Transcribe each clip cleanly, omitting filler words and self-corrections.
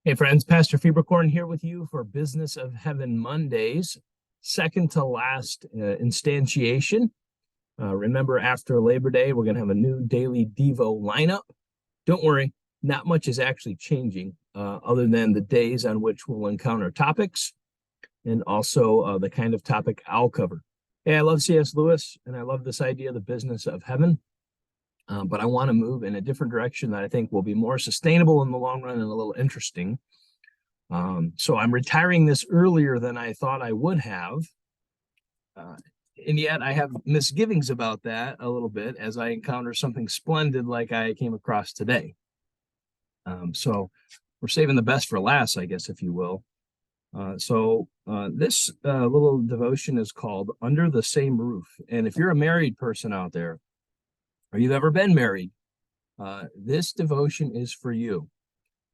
Hey friends, Pastor Fieberkorn here with you for Business of Heaven Mondays, second to last instantiation. Remember, after Labor Day, we're going to have a new daily Devo lineup. Don't worry, not much is actually changing other than the days on which we'll encounter topics and also the kind of topic I'll cover. Hey, I love C.S. Lewis and I love this idea of the business of heaven. But I want to move in a different direction that I think will be more sustainable in the long run and a little interesting. So I'm retiring this earlier than I thought I would have. And yet I have misgivings about that a little bit as I encounter something splendid like I came across today. So we're saving the best for last, I guess, if you will. This little devotion is called Under the Same Roof. And if you're a married person out there, or you've ever been married, this devotion is for you.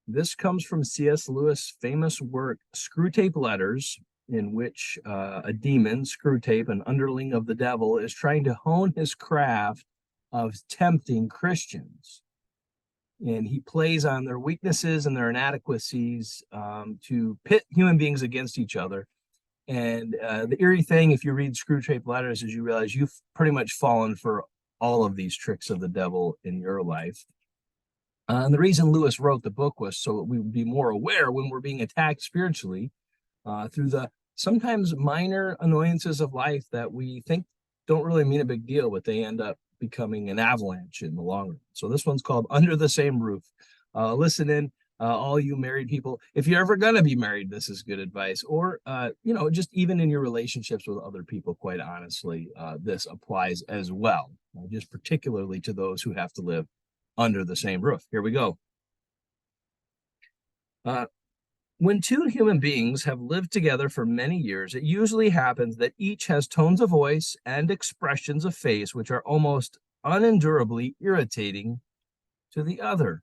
This comes from C.S. Lewis' famous work, Screwtape Letters, in which a demon, Screwtape, an underling of the devil, is trying to hone his craft of tempting Christians. And he plays on their weaknesses and their inadequacies to pit human beings against each other. And the eerie thing, if you read Screwtape Letters, is you realize you've pretty much fallen for all of these tricks of the devil in your life. And the reason Lewis wrote the book was so that we would be more aware when we're being attacked spiritually through the sometimes minor annoyances of life that we think don't really mean a big deal, but they end up becoming an avalanche in the long run. So this one's called Under the Same Roof. Listen in, all you married people. If you're ever going to be married, this is good advice. Or, just even in your relationships with other people, quite honestly, this applies as well, just particularly to those who have to live under the same roof. Here we go. When two human beings have lived together for many years, it usually happens that each has tones of voice and expressions of face which are almost unendurably irritating to the other.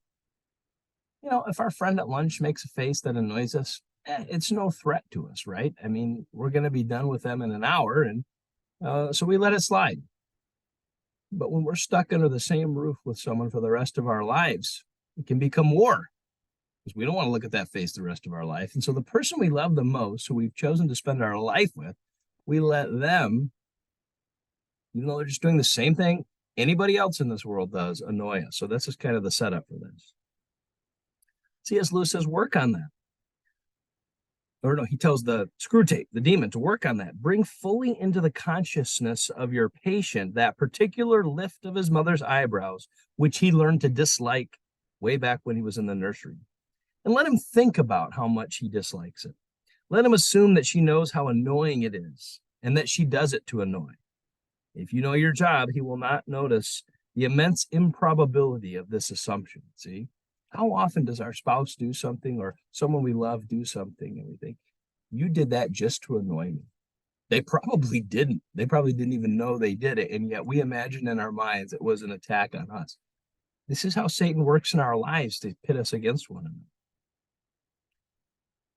If our friend at lunch makes a face that annoys us, it's no threat to us, right? I mean, we're going to be done with them in an hour, and so we let it slide. But when we're stuck under the same roof with someone for the rest of our lives, it can become war because we don't want to look at that face the rest of our life. And so the person we love the most, who we've chosen to spend our life with, we let them, even though they're just doing the same thing anybody else in this world does, annoy us. So this is kind of the setup for this. C.S. Lewis says, work on that. Or no, he tells the Screwtape, the demon, to work on that. Bring fully into the consciousness of your patient that particular lift of his mother's eyebrows, which he learned to dislike way back when he was in the nursery. And let him think about how much he dislikes it. Let him assume that she knows how annoying it is and that she does it to annoy. If you know your job, he will not notice the immense improbability of this assumption. See? How often does our spouse do something or someone we love do something and we think, you did that just to annoy me? They probably didn't. They probably didn't even know they did it. And yet we imagine in our minds it was an attack on us. This is how Satan works in our lives to pit us against one another.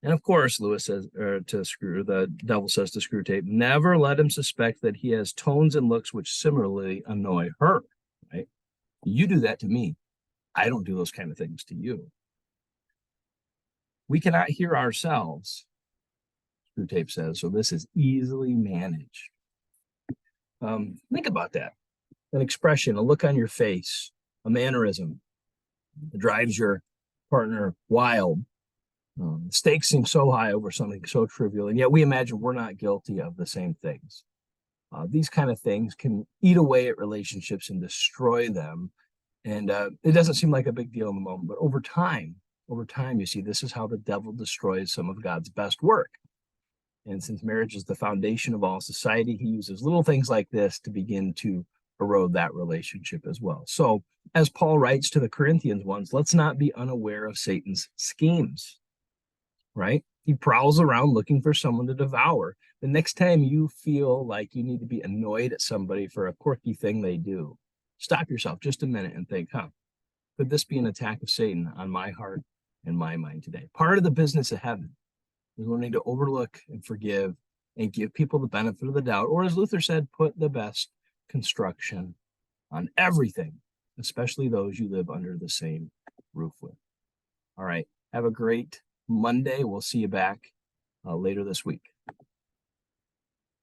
And of course, Lewis says, the devil says to Screwtape, never let him suspect that he has tones and looks which similarly annoy her, right? You do that to me. I don't do those kind of things to you. We cannot hear ourselves, Screwtape says, so this is easily managed. Think about that. An expression, a look on your face, a mannerism that drives your partner wild. Stakes seem so high over something so trivial, and yet we imagine we're not guilty of the same things. These kind of things can eat away at relationships and destroy them. And it doesn't seem like a big deal in the moment, but over time, you see, this is how the devil destroys some of God's best work. And since marriage is the foundation of all society, he uses little things like this to begin to erode that relationship as well. So, as Paul writes to the Corinthians ones, let's not be unaware of Satan's schemes, right? He prowls around looking for someone to devour. The next time you feel like you need to be annoyed at somebody for a quirky thing they do, stop yourself just a minute and think, could this be an attack of Satan on my heart and my mind today? Part of the business of heaven is learning to overlook and forgive and give people the benefit of the doubt, or as Luther said, put the best construction on everything, especially those you live under the same roof with. All right, have a great Monday. We'll see you back later this week.